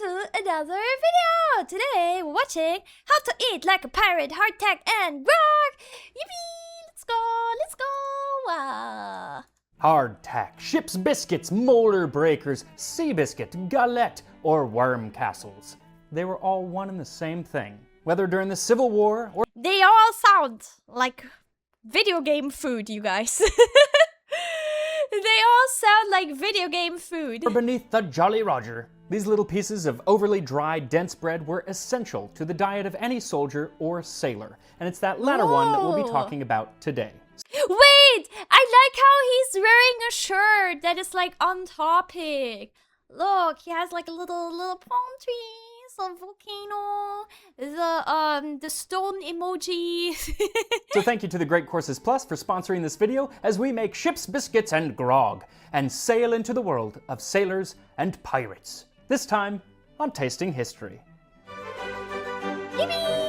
to another video! Today we're watching how to eat like a pirate, hardtack, and grog! Yippee! Let's go! Hardtack, ship's biscuits, molar breakers, sea biscuit, galette, or worm castles. They were all one and the same thing, whether during the Civil War or... They all sound like video game food, you guys. They all sound like video game food. or beneath the Jolly Roger. These little pieces of overly dry, dense bread were essential to the diet of any soldier or sailor, and it's that latter one that we'll be talking about today. Wait! I like how he's wearing a shirt that is like on topic. Look, he has like a little palm trees, a volcano, the stone emoji. So thank you to the Great Courses Plus for sponsoring this video as we make ship's biscuits and grog and sail into the world of sailors and pirates. This time on Tasting History. Yippee!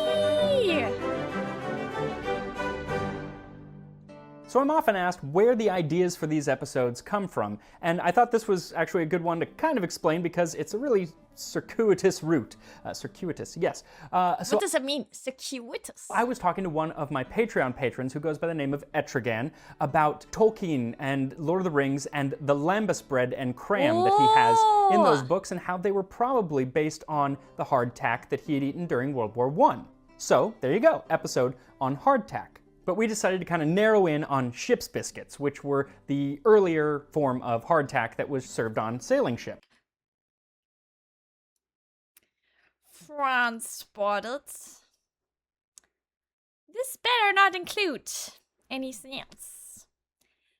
So I'm often asked where the ideas for these episodes come from, and I thought this was actually a good one to kind of explain because it's a really circuitous route. Circuitous, yes. What does it mean, circuitous? I was talking to one of my Patreon patrons who goes by the name of Etrigan about Tolkien and Lord of the Rings and the lambus bread and cram that he has in those books and how they were probably based on the hardtack that he had eaten during World War I. So there you go, episode on hardtack. But we decided to kind of narrow in on ship's biscuits, which were the earlier form of hardtack that was served on sailing ships. France spotted. This better not include any snails.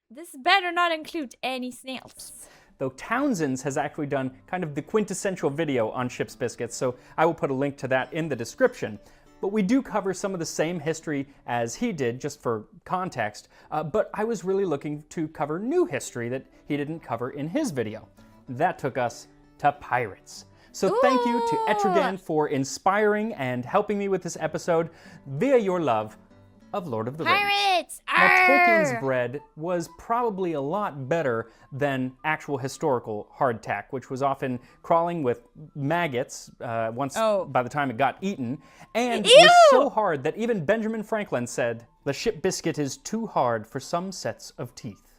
This better not include any snails. Though Townsend's has actually done kind of the quintessential video on ship's biscuits, so I will put a link to that in the description. But we do cover some of the same history as he did, just for context, but I was really looking to cover new history that he didn't cover in his video. That took us to pirates. So thank you to Etrigan for inspiring and helping me with this episode via your love of Lord of the Rings. Pirates! Now, Tolkien's bread was probably a lot better than actual historical hardtack, which was often crawling with maggots by the time it got eaten, and was so hard that even Benjamin Franklin said, "The ship biscuit is too hard for some sets of teeth."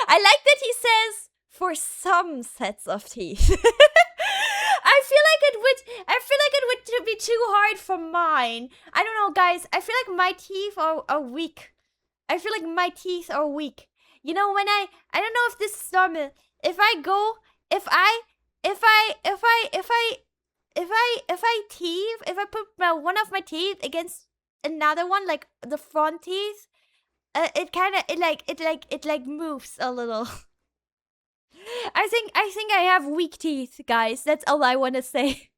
I like that he says, for some sets of teeth. I feel like it would be too hard for mine. I don't know, guys. I feel like my teeth are weak. I feel like my teeth are weak. You know, when I don't know if this is normal. If I put one of my teeth against another one, like the front teeth, it moves a little. I think I have weak teeth, guys. That's all I want to say.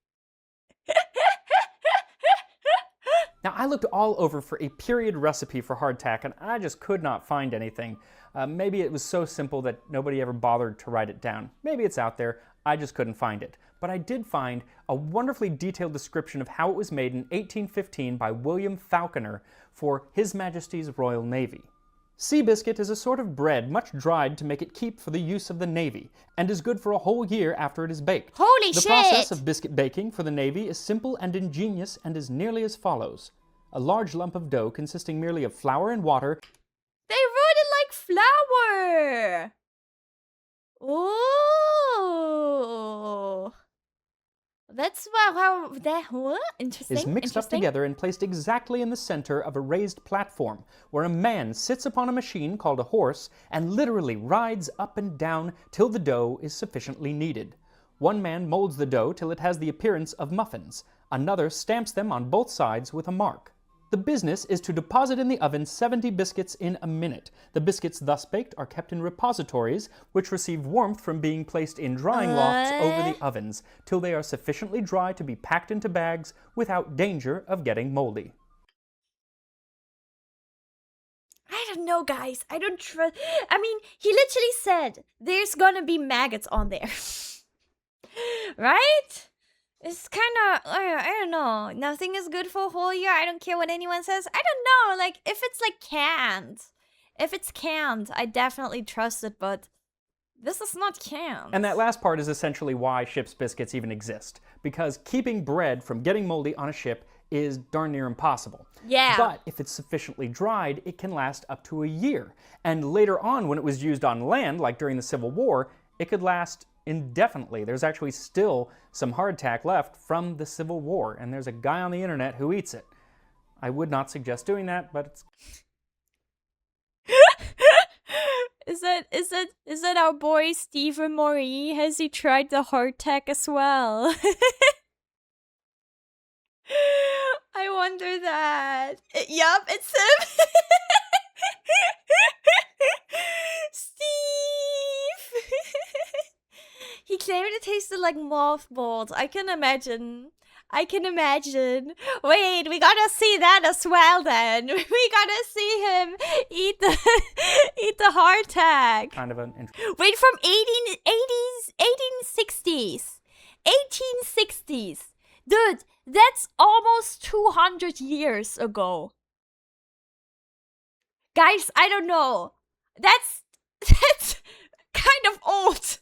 Now, I looked all over for a period recipe for hardtack, and I just could not find anything. Maybe it was so simple that nobody ever bothered to write it down. Maybe it's out there. I just couldn't find it. But I did find a wonderfully detailed description of how it was made in 1815 by William Falconer for His Majesty's Royal Navy. Sea biscuit is a sort of bread much dried to make it keep for the use of the Navy, and is good for a whole year after it is baked. Holy shit! The process of biscuit baking for the Navy is simple and ingenious and is nearly as follows. A large lump of dough consisting merely of flour and water. They wrote it like flour! Ooh! That's interesting. Is mixed up together and placed exactly in the center of a raised platform, where a man sits upon a machine called a horse and literally rides up and down till the dough is sufficiently kneaded. One man molds the dough till it has the appearance of muffins. Another stamps them on both sides with a mark. The business is to deposit in the oven 70 biscuits in a minute. The biscuits thus baked are kept in repositories, which receive warmth from being placed in drying lofts over the ovens, till they are sufficiently dry to be packed into bags without danger of getting moldy. I don't know, guys. I don't trust. I mean, he literally said there's gonna be maggots on there. Right? It's kind of, I don't know. Nothing is good for a whole year. I don't care what anyone says. I don't know. Like, if it's like canned. If it's canned, I definitely trust it, but This is not canned. And that last part is essentially why ship's biscuits even exist, because keeping bread from getting moldy on a ship is darn near impossible. Yeah. But if it's sufficiently dried, it can last up to a year. And later on, when it was used on land, like during the Civil War, it could last indefinitely. There's actually still some hardtack left from the Civil War, and there's a guy on the internet who eats it. I would not suggest doing that, but it's... Is that our boy Stephen Maury? Has he tried the hardtack as well? I wonder that. Yup, it's him. Steve. He claimed it tasted like mothballs. I can imagine. Wait, we gotta see that as well then. We gotta see him eat the hardtack. Kind of an Wait, from 1860s. 1860s. Dude, that's almost 200 years ago. Guys, I don't know. That's kind of old.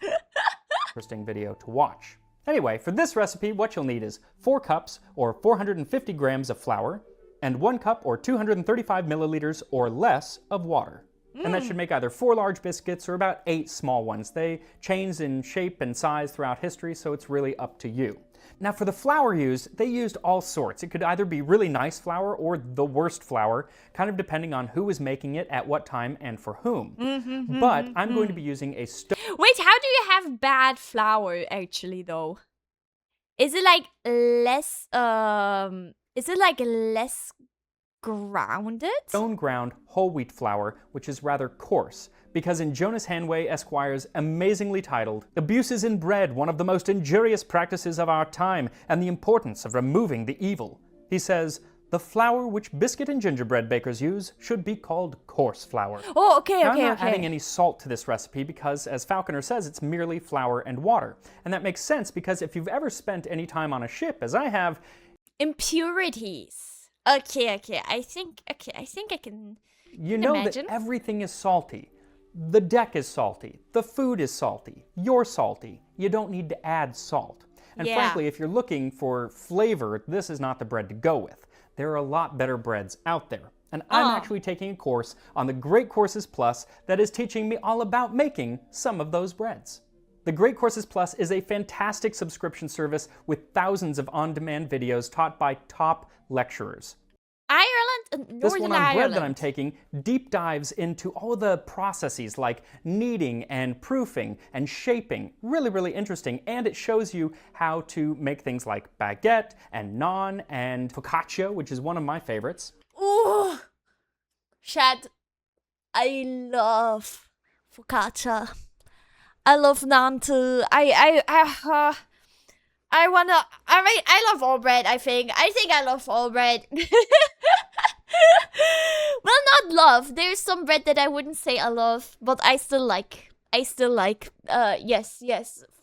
interesting video to watch. Anyway, for this recipe, what you'll need is 4 cups or 450 grams of flour and 1 cup or 235 milliliters or less of water. And that should make either 4 large biscuits or about 8 small ones. They change in shape and size throughout history, so it's really up to you. Now for the flour used, they used all sorts. It could either be really nice flour or the worst flour, kind of depending on who was making it at what time and for whom. But I'm going to be using a Wait, how do you have bad flour actually though? Is it like less grounded? stone ground whole wheat flour, which is rather coarse, because in Jonas Hanway Esquire's amazingly titled Abuses in Bread, One of the Most Injurious Practices of Our Time and the Importance of Removing the Evil, he says, the flour which biscuit and gingerbread bakers use should be called coarse flour. Oh, okay, Now, okay, I'm not okay. adding any salt to this recipe because, as Falconer says, it's merely flour and water. And that makes sense because if you've ever spent any time on a ship, as I have, Impurities. Okay. I think I can. you know imagine. that everything is salty. The deck is salty. The food is salty. You're salty. You don't need to add salt. And Yeah. frankly, if you're looking for flavor, this is not the bread to go with. There are a lot better breads out there. And I'm actually taking a course on the Great Courses Plus that is teaching me all about making some of those breads. The Great Courses Plus is a fantastic subscription service with thousands of on-demand videos taught by top lecturers. Ireland, This Northern one on bread Ireland. that I'm taking deep dives into all the processes like kneading and proofing and shaping. Really, really interesting. And it shows you how to make things like baguette and naan and focaccia, which is one of my favorites. Ooh, Chad, I love focaccia. I love naan too. I love all bread, I think I love all bread. Well, not love. There's some bread that I wouldn't say I love, but I still like. Yes,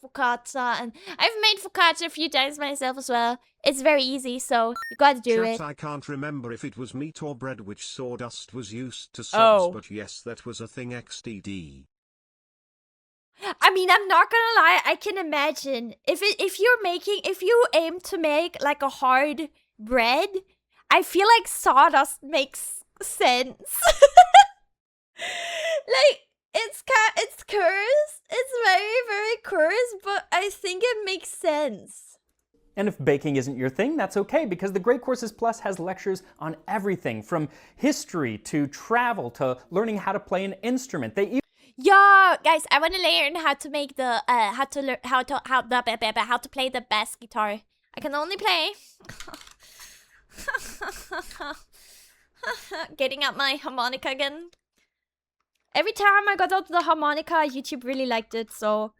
focaccia. And I've made focaccia a few times myself as well. It's very easy, so you gotta do Chat, it. I can't remember if it was meat or bread which sawdust was used to subs, Oh. but yes, that was a thing XDD. I mean, I'm not gonna lie, I can imagine if you aim to make like a hard bread, I feel like sawdust makes sense. Like it's cursed. It's very, very cursed, but I think it makes sense. And if baking isn't your thing, that's okay, because the Great Courses Plus has lectures on everything from history to travel to learning how to play an instrument. They Yeah, guys, I want to learn how to make the how to play the bass guitar. I can only play. Getting out my harmonica again. Every time I got out the harmonica, YouTube really liked it, so.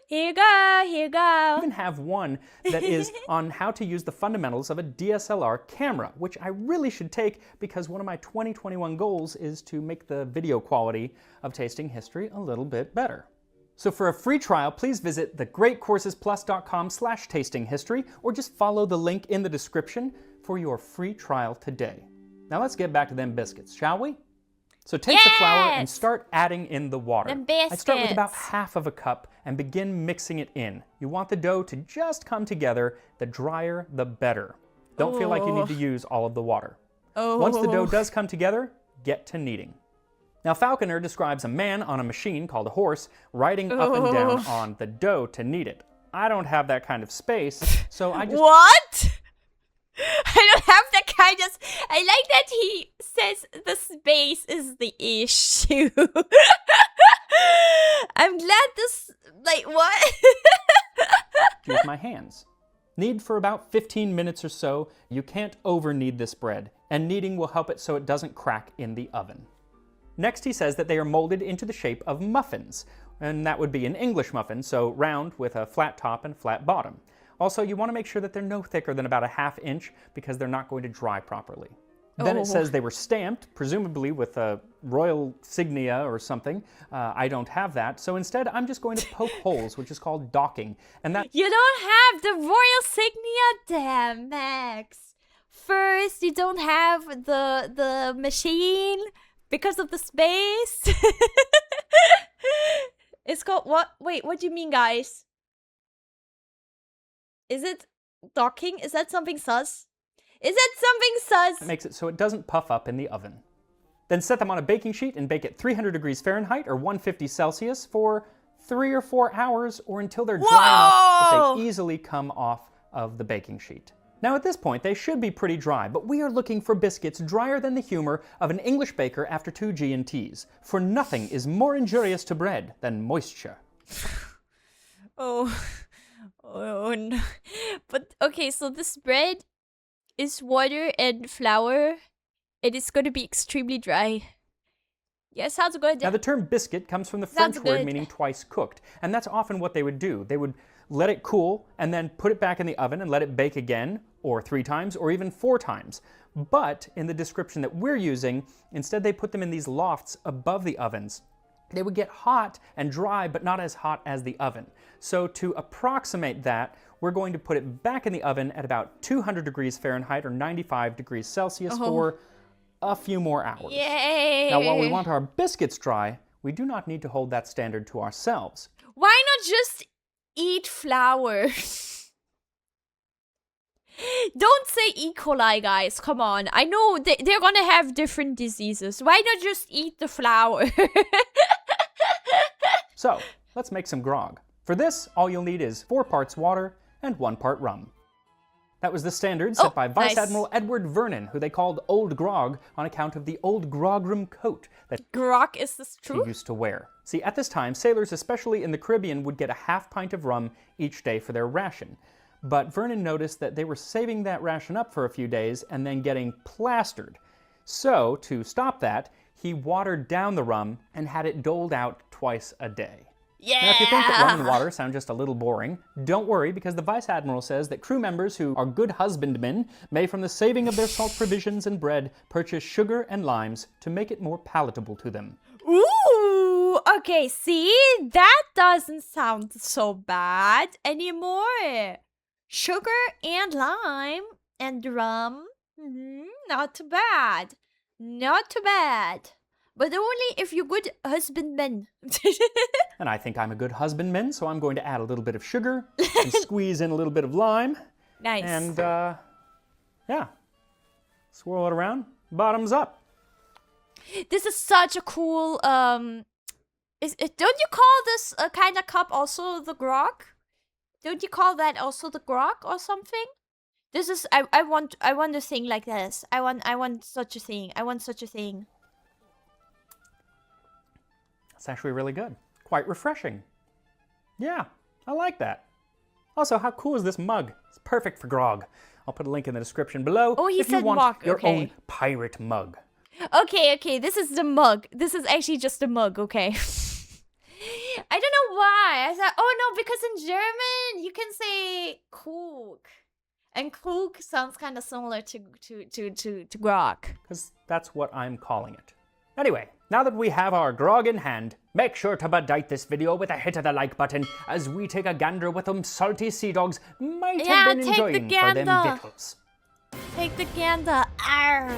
Here you go. even have one that is on how to use the fundamentals of a DSLR camera, which I really should take because one of my 2021 goals is to make the video quality of Tasting History a little bit better. So for a free trial, please visit thegreatcoursesplus.com/tastinghistory or just follow the link in the description for your free trial today. Now let's get back to them biscuits, shall we? So take the flour and start adding in the water. Them biscuits. I start with about half of a cup and begin mixing it in. You want the dough to just come together. The drier, the better. Don't feel like you need to use all of the water. Once the dough does come together, get to kneading. Now Falconer describes a man on a machine called a horse riding up and down on the dough to knead it. I don't have that kind of space, so I just... What? I don't have that kind of... I like that he says the space is the issue. I'm glad this... Like, what? Use my hands. Knead for about 15 minutes or so. You can't over-knead this bread, and kneading will help it so it doesn't crack in the oven. Next, he says that they are molded into the shape of muffins, and that would be an English muffin, so round with a flat top and flat bottom. Also, you want to make sure that they're no thicker than about a ½ inch because they're not going to dry properly. Then it says they were stamped, presumably with a royal signia or something. I don't have that, so instead I'm just going to poke holes, which is called docking. And that... You don't have the royal signia? Damn, Max. First, you don't have the machine because of the space. It's called what? Wait, what do you mean, guys? Is it docking? Is that something sus? Is that something sus? It makes it so it doesn't puff up in the oven. Then set them on a baking sheet and bake at 300 degrees Fahrenheit or 150 Celsius for 3 or 4 hours or until they're dry enough that they easily come off of the baking sheet. Now at this point, they should be pretty dry, but we are looking for biscuits drier than the humor of an English baker after 2 G&Ts, for nothing is more injurious to bread than moisture. Oh no. But okay, so this bread is water and flour, and it's going to be extremely dry. Yeah, sounds good. Now the term biscuit comes from the French word meaning twice cooked, and that's often what they would do. They would let it cool and then put it back in the oven and let it bake again, or 3 times, or even 4 times. But in the description that we're using, instead they put them in these lofts above the ovens. They would get hot and dry, but not as hot as the oven. So to approximate that, we're going to put it back in the oven at about 200 degrees Fahrenheit or 95 degrees Celsius for a few more hours. Yay! Now, while we want our biscuits dry, we do not need to hold that standard to ourselves. Why not just eat flour? Don't say E. coli, guys. Come on. I know they're gonna have different diseases. Why not just eat the flour? So, let's make some grog. For this, all you'll need is 4 parts water and 1 part rum. That was the standard set by Vice Admiral Edward Vernon, who they called Old Grog on account of the old grogram coat that Grog, is this true? he used to wear. See, at this time, sailors, especially in the Caribbean, would get a ½ pint of rum each day for their ration. But Vernon noticed that they were saving that ration up for a few days and then getting plastered. So, to stop that, he watered down the rum and had it doled out twice a day. Yeah! Now, if you think that rum and water sound just a little boring, don't worry, because the Vice Admiral says that crew members who are good husbandmen may, from the saving of their salt provisions and bread, purchase sugar and limes to make it more palatable to them. Ooh! Okay, see? That doesn't sound so bad anymore. Sugar and lime and rum. Not too bad. Not too bad. But only if you're good husbandmen. And I think I'm a good husbandman, so I'm going to add a little bit of sugar and squeeze in a little bit of lime. Nice. And, yeah. Swirl it around. Bottoms up. This is such a cool, don't you call this kind of cup also the grog? Don't you call that also the grog or something? This is, I want a thing like this. I want such a thing. I want such a thing. It's actually really good. Quite refreshing. Yeah, I like that. Also, how cool is this mug? It's perfect for grog. I'll put a link in the description below if you want your own pirate mug. Okay, this is the mug. This is actually just a mug, okay? I don't know why. I thought, oh no, because in German you can say Krug. And Krug sounds kind of similar to grog. Because that's what I'm calling it. Anyway, now that we have our grog in hand, make sure to bedight this video with a hit of the like button as we take a gander what them salty sea dogs might have been enjoying for them victuals. Take the gander. Arr.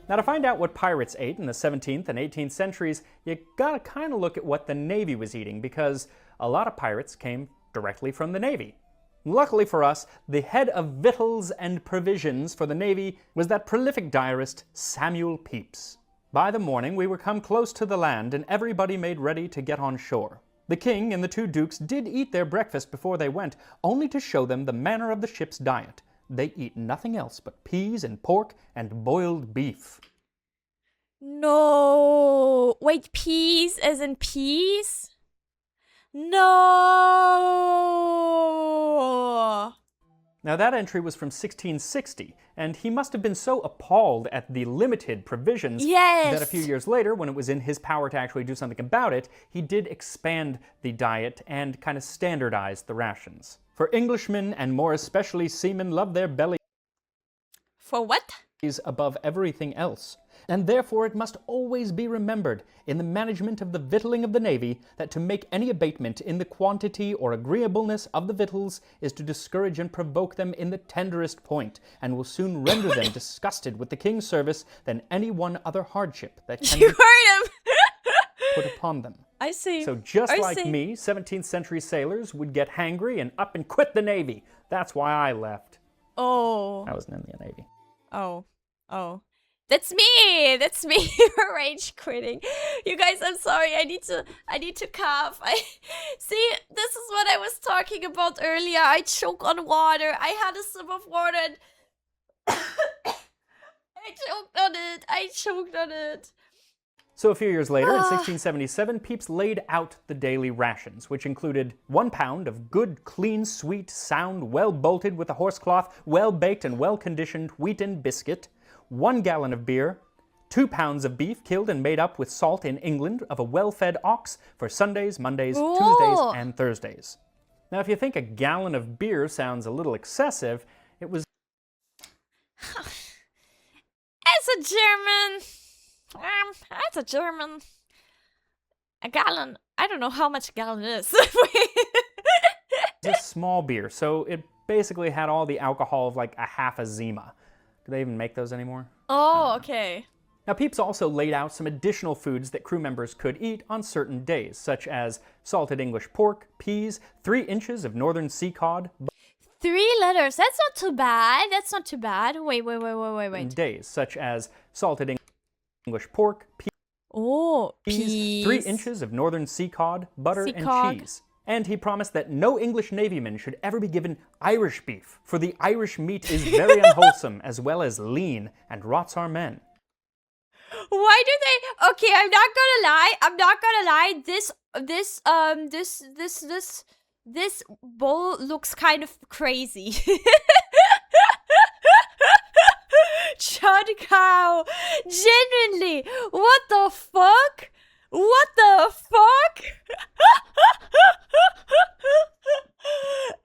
Now, to find out what pirates ate in the 17th and 18th centuries, you gotta kind of look at what the Navy was eating, because a lot of pirates came directly from the Navy. Luckily for us, the head of victuals and provisions for the Navy was that prolific diarist, Samuel Pepys. By the morning, we were come close to the land, and everybody made ready to get on shore. The king and the two dukes did eat their breakfast before they went, only to show them the manner of the ship's diet. They eat nothing else but peas and pork and boiled beef. No. Wait, peas as in peas? No. Now, that entry was from 1660, and he must have been so appalled at the limited provisions that a few years later, when it was in his power to actually do something about it, he did expand the diet and kind of standardize the rations. For Englishmen, and more especially seamen, love their bellies For what? above everything else. And therefore it must always be remembered in the management of the victualling of the Navy that to make any abatement in the quantity or agreeableness of the victuals is to discourage and provoke them in the tenderest point, and will soon render them disgusted with the king's service than any one other hardship that can You be heard him. put upon them. I see. So just like me, 17th century sailors would get hangry and up and quit the Navy. That's why I left. Oh. I wasn't in the Navy. Oh. That's me. Rage quitting. You guys, I'm sorry. I need to cough. See, this is what I was talking about earlier. I choke on water. I had a sip of water and I choked on it. So a few years later, in 1677, Pepys laid out the daily rations, which included 1 pound of good, clean, sweet, sound, well-bolted with a horsecloth, well-baked and well-conditioned wheaten biscuit, 1 gallon of beer, 2 pounds of beef killed and made up with salt in England of a well-fed ox for Sundays, Mondays, Tuesdays, and Thursdays. Now, if you think a gallon of beer sounds a little excessive, it was... As a German, a gallon, I don't know how much a gallon is. It's a small beer, so it basically had all the alcohol of like a half a Zima. Do they even make those anymore? Oh, okay. Now, Pepys also laid out some additional foods that crew members could eat on certain days, such as salted English pork, peas, 3 inches of northern sea cod. 3 letters, that's not too bad. Wait. Days, such as salted English pork, peas, 3 inches of northern sea cod, butter, and cheese. And he promised that no English navyman should ever be given Irish beef, for the Irish meat is very unwholesome as well as lean and rots our men. Why do they? Okay, I'm not gonna lie. This bowl looks kind of crazy. Chud cow, genuinely, what the fuck?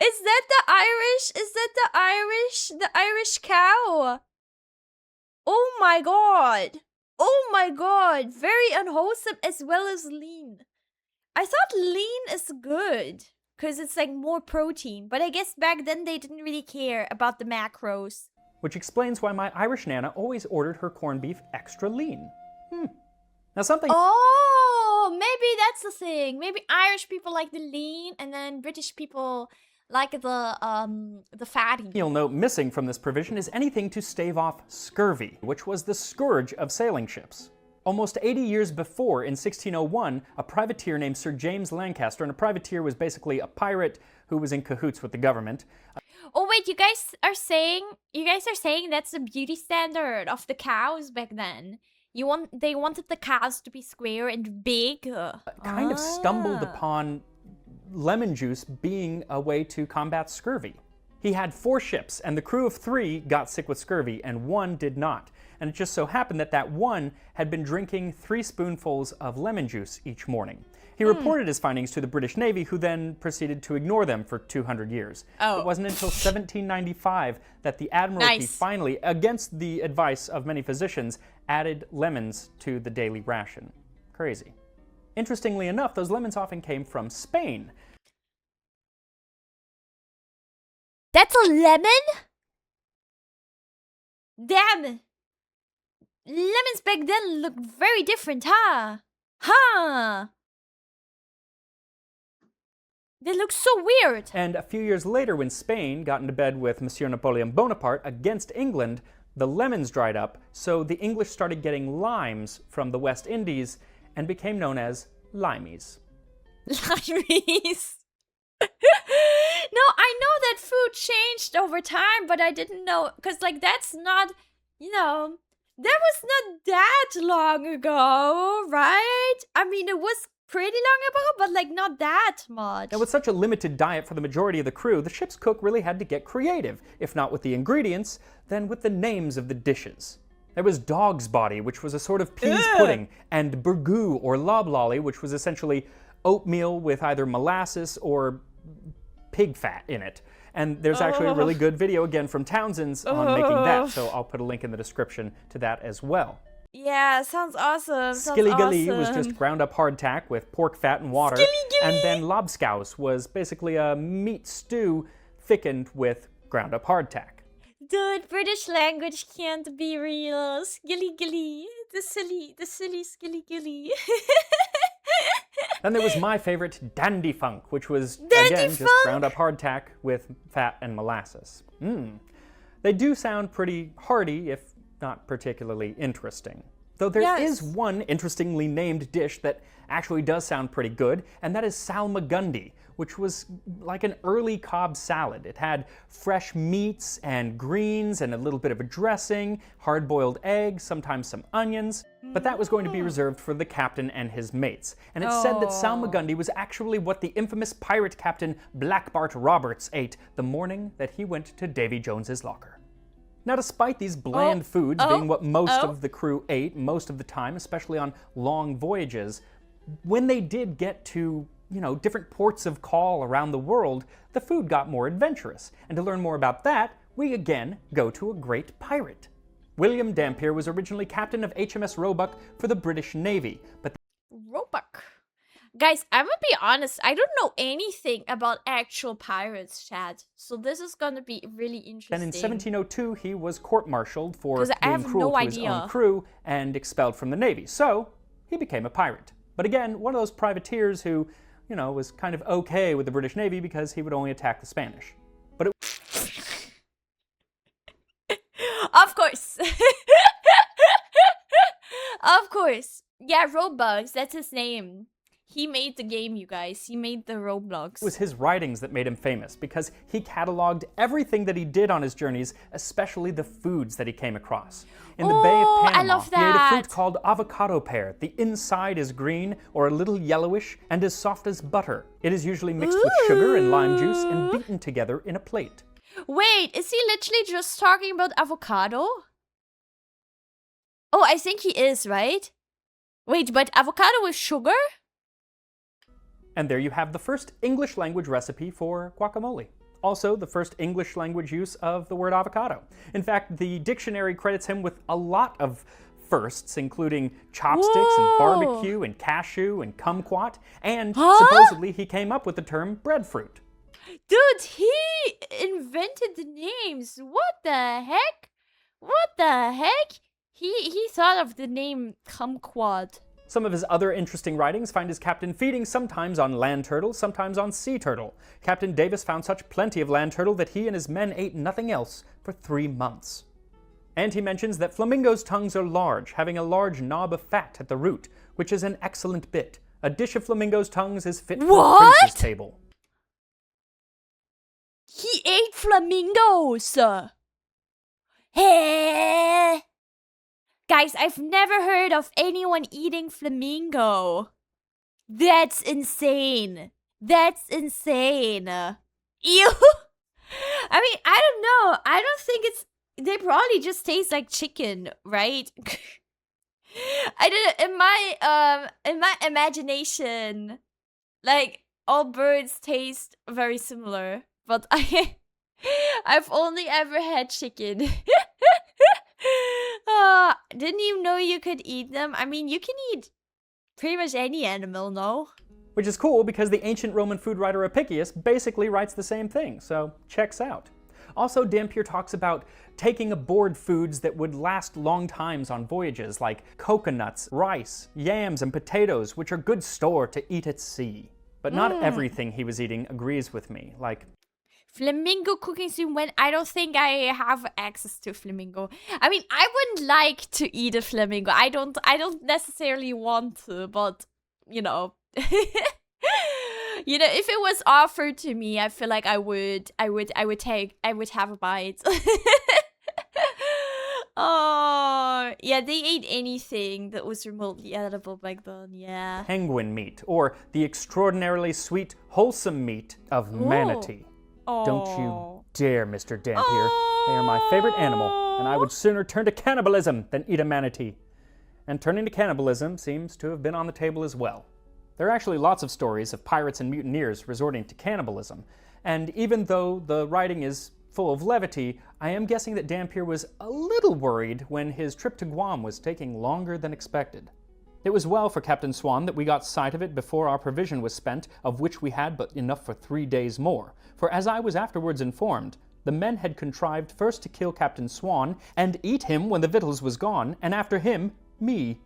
Is that the Irish cow? Oh my god, very unwholesome as well as lean. I thought lean is good, because it's like more protein, but I guess back then they didn't really care about the macros. Which explains why my Irish Nana always ordered her corned beef extra lean. Now something... Oh, maybe that's the thing. Maybe Irish people like the lean, and then British people like the fatty. You'll note missing from this provision is anything to stave off scurvy, which was the scourge of sailing ships. Almost 80 years before, in 1601, a privateer named Sir James Lancaster, and a privateer was basically a pirate who was in cahoots with the government. Oh wait, you guys are saying that's the beauty standard of the cows back then. They wanted the cows to be square and big. Kind of stumbled upon lemon juice being a way to combat scurvy. He had 4 ships, and the crew of 3 got sick with scurvy, and 1 did not. And it just so happened that that one had been drinking 3 spoonfuls of lemon juice each morning. He reported his findings to the British Navy, who then proceeded to ignore them for 200 years. Oh. It wasn't until 1795 that the Admiralty finally, against the advice of many physicians, added lemons to the daily ration. Crazy. Interestingly enough, those lemons often came from Spain. That's a lemon? Damn. Lemons back then looked very different, huh? Huh. They look so weird. And a few years later, when Spain got into bed with Monsieur Napoleon Bonaparte against England, the lemons dried up, so the English started getting limes from the West Indies and became known as limeys. Limeys. No, I know that food changed over time, but I didn't know, because, like, that's not, that was not that long ago, right? I mean, it was pretty long ago, but, like, not that much. Now, with such a limited diet for the majority of the crew, the ship's cook really had to get creative, if not with the ingredients, then with the names of the dishes. There was dog's body, which was a sort of peas pudding, and burgoo or loblolly, which was essentially oatmeal with either molasses or pig fat in it. And there's actually a really good video, again, from Townsend's on making that, so I'll put a link in the description to that as well. Yeah, sounds awesome. Skilly-gilly was just ground up hardtack with pork fat and water. And then lobscouse was basically a meat stew thickened with ground up hardtack. Dude, British language can't be real. Skilly-gilly. The silly skilly-gilly. Then there was my favorite, dandy funk, which was, Dandy again, just funk? ground up hardtack with fat and molasses. They do sound pretty hearty, if not particularly interesting. Though there is one interestingly named dish that actually does sound pretty good, and that is salmagundi, which was like an early Cobb salad. It had fresh meats and greens and a little bit of a dressing, hard-boiled eggs, sometimes some onions, but that was going to be reserved for the captain and his mates. And it's said that salmagundi was actually what the infamous pirate captain Black Bart Roberts ate the morning that he went to Davy Jones's locker. Now, despite these bland foods being what most of the crew ate most of the time, especially on long voyages, when they did get to, different ports of call around the world, the food got more adventurous. And to learn more about that, we again go to a great pirate. William Dampier was originally captain of HMS Roebuck for the British Navy, but Roebuck. Guys, I'm gonna be honest, I don't know anything about actual pirates, Chad. So this is gonna be really interesting. then in 1702, he was court-martialed for I being have cruel no to his idea. own crew and expelled from the Navy. So he became a pirate. But again, one of those privateers who, was kind of okay with the British Navy because he would only attack the Spanish. But it Of course. Of course. Yeah, Roblox, that's his name. He made the game, you guys. He made the Roblox. It was his writings that made him famous because he cataloged everything that he did on his journeys, especially the foods that he came across. In the Bay of Panama, I love he ate a that. fruit called avocado pear. The inside is green or a little yellowish and as soft as butter. It is usually mixed with sugar and lime juice and beaten together in a plate. Wait, is he literally just talking about avocado? Oh, I think he is, right? Wait, but avocado with sugar? And there you have the first English language recipe for guacamole. Also, the first English language use of the word avocado. In fact, the dictionary credits him with a lot of firsts, including chopsticks and barbecue and cashew and kumquat, and supposedly he came up with the term breadfruit. Dude, he invented the names. What the heck? What the heck? He thought of the name kumquat. Some of his other interesting writings find his captain feeding sometimes on land turtle, sometimes on sea turtle. Captain Davis found such plenty of land turtle that he and his men ate nothing else for 3 months. And he mentions that flamingos' tongues are large, having a large knob of fat at the root, which is an excellent bit. A dish of flamingos' tongues is fit for a prince's table. He ate flamingos! Hey! Guys, I've never heard of anyone eating flamingo. That's insane. That's insane. Ew. I mean, I don't know. I don't think it's... They probably just taste like chicken, right? I don't know. In my imagination, Like, all birds taste very similar, but I've only ever had chicken. Didn't you know you could eat them? I mean, you can eat pretty much any animal, no? Which is cool because the ancient Roman food writer Apicius basically writes the same thing, so checks out. Also, Dampier talks about taking aboard foods that would last long times on voyages, like coconuts, rice, yams, and potatoes, which are good store to eat at sea. But not everything he was eating agrees with me, like flamingo cooking soon when I don't think I have access to flamingo. I mean, I wouldn't like to eat a flamingo. I don't necessarily want to, but you know. You know, if it was offered to me, I feel like I would have a bite. Oh, yeah, they ate anything that was remotely edible back then, yeah. penguin meat, or the extraordinarily sweet, wholesome meat of manatee. Don't you dare, Mr. Dampier. They are my favorite animal, and I would sooner turn to cannibalism than eat a manatee. And turning to cannibalism seems to have been on the table as well. There are actually lots of stories of pirates and mutineers resorting to cannibalism, and even though the writing is full of levity, I am guessing that Dampier was a little worried when his trip to Guam was taking longer than expected. It was well for Captain Swan that we got sight of it before our provision was spent, of which we had but enough for 3 days more, for as I was afterwards informed, the men had contrived first to kill Captain Swan and eat him when the victuals was gone, and after him, me.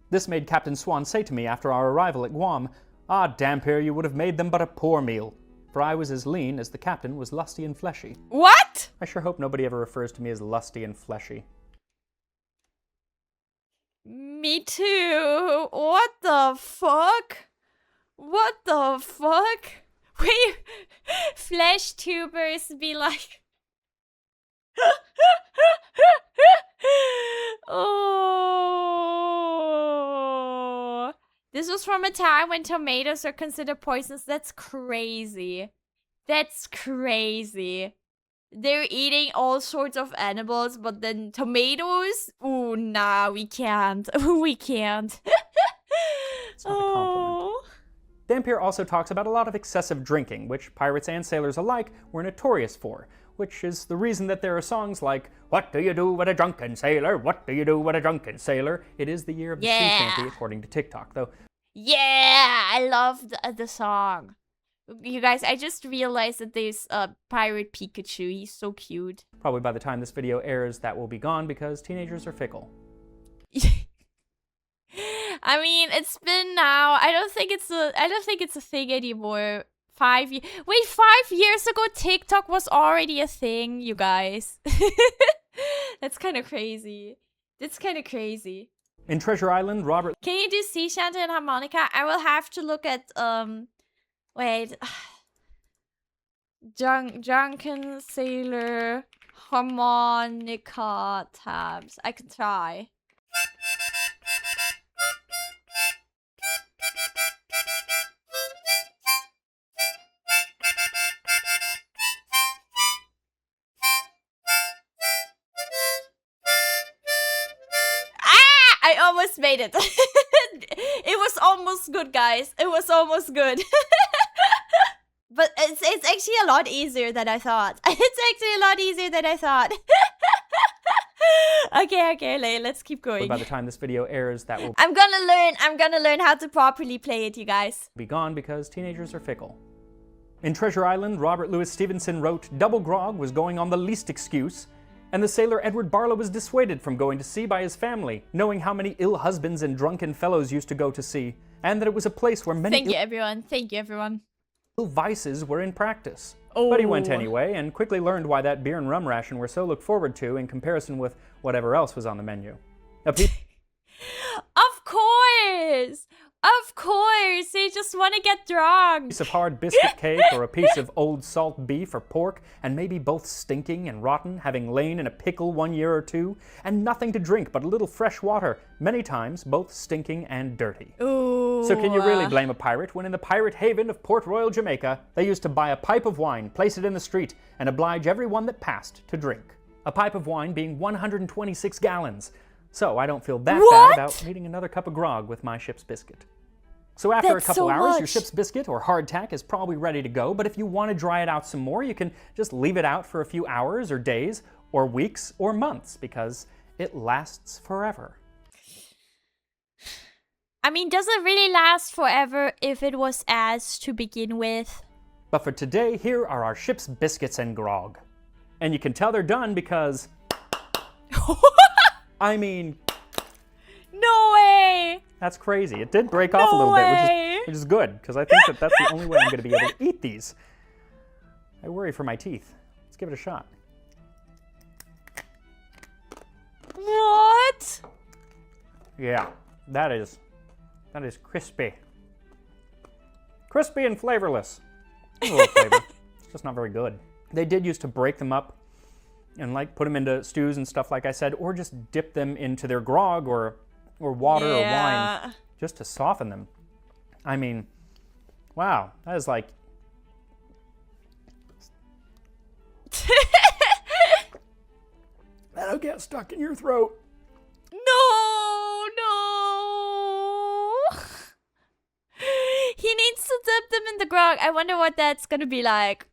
This made Captain Swan say to me after our arrival at Guam, "Ah, Dampier, you would have made them but a poor meal," for I was as lean as the captain was lusty and fleshy. What? I sure hope nobody ever refers to me as lusty and fleshy. Me too. What the fuck? What the fuck? Wait, flesh tubers be like... Oh, this was from a time when tomatoes are considered poisonous. That's crazy. That's crazy. They're eating all sorts of animals, but then tomatoes? Ooh, nah, we can't. We can't. It's not a compliment. Dampier also talks about a lot of excessive drinking, which pirates and sailors alike were notorious for, which is the reason that there are songs like, "What do you do with a drunken sailor? What do you do with a drunken sailor?" It is the year of the sea shanty, according to TikTok, though. Yeah, I love the song. You guys, I just realized that there's a pirate Pikachu. He's so cute. Probably by the time this video airs, that will be gone because teenagers are fickle. I mean, it's been now. I don't think it's a thing anymore. 5 years. Wait, 5 years ago, TikTok was already a thing, you guys. That's kind of crazy. That's kind of crazy. In Treasure Island, Robert... Can you do sea shanty and harmonica? I will have to look at, wait. Drunken sailor harmonica tabs. I can try. I almost made it. It was almost good, guys. It was almost good. But it's actually a lot easier than I thought. It's actually a lot easier than I thought. Okay, let's keep going. By the time this video airs, that will I'm gonna learn how to properly play it, you guys. be gone because teenagers are fickle. In Treasure Island, Robert Louis Stevenson wrote, "Double grog was going on the least excuse, and the sailor Edward Barlow was dissuaded from going to sea by his family, knowing how many ill husbands and drunken fellows used to go to sea, and that it was a place where many Thank you, everyone. Thank you, everyone. ill vices were in practice." But he went anyway, and quickly learned why that beer and rum ration were so looked forward to in comparison with whatever else was on the menu. Of course! Of course! They just want to get drunk! Piece of hard biscuit cake, or a piece of old salt beef or pork, and maybe both stinking and rotten, having lain in a pickle 1 year or two, and nothing to drink but a little fresh water, many times both stinking and dirty. Ooh. So can you really blame a pirate when in the pirate haven of Port Royal, Jamaica, they used to buy a pipe of wine, place it in the street, and oblige everyone that passed to drink? A pipe of wine being 126 gallons. So I don't feel that bad about needing another cup of grog with my ship's biscuit. So after a That's couple so hours, your much. ship's biscuit or hardtack is probably ready to go, but if you want to dry it out some more, you can just leave it out for a few hours or days or weeks or months because it lasts forever. I mean, does it really last forever if it was as to begin with? But for today, here are our ship's biscuits and grog. And you can tell they're done because, I mean, No way! that's crazy. It did break off a little way. bit, which is good, because I think that's the only way I'm going to be able to eat these. I worry for my teeth. Let's give it a shot. What? Yeah, that is crispy. Crispy and flavorless. There's a little flavor. It's just not very good. They did used to break them up and like put them into stews and stuff, like I said, or just dip them into their grog or water or wine just to soften them. I mean, wow, that is like... That'll get stuck in your throat. No. He needs to dip them in the grog. I wonder what that's gonna be like.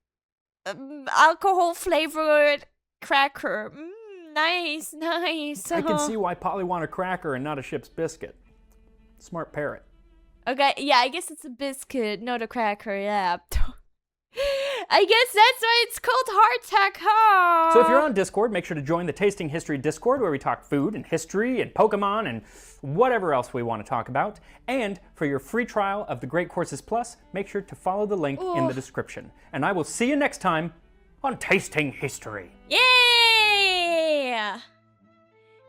Alcohol flavored cracker. Nice. I can see why Polly want a cracker and not a ship's biscuit. Smart parrot. Okay, yeah, I guess it's a biscuit, not a cracker, yeah. I guess that's why it's called Hardtack, huh? So if you're on Discord, make sure to join the Tasting History Discord where we talk food and history and Pokemon and whatever else we want to talk about. And for your free trial of the Great Courses Plus, make sure to follow the link in the description. And I will see you next time on Tasting History. Yeah!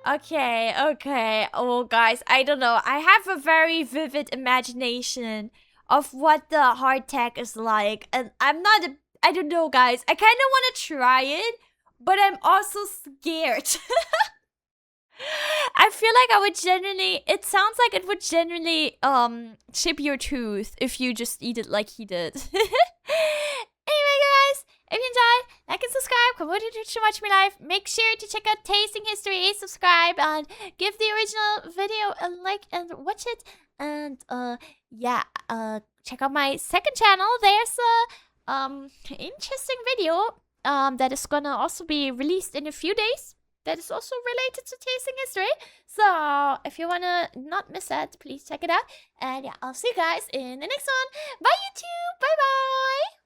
Okay. Oh, guys, I don't know. I have a very vivid imagination of what the hardtack is like. And I don't know, guys. I kind of want to try it, but I'm also scared. I feel like it sounds like it would genuinely chip your tooth if you just eat it like he did. Anyway, guys, if you enjoyed, like and subscribe, come over to watch me live. Make sure to check out Tasting History, subscribe, and give the original video a like and watch it. And check out my second channel. There's a interesting video that is gonna also be released in a few days. That is also related to tasting history. So if you wanna not miss that, please check it out. And yeah, I'll see you guys in the next one. Bye YouTube. Bye bye.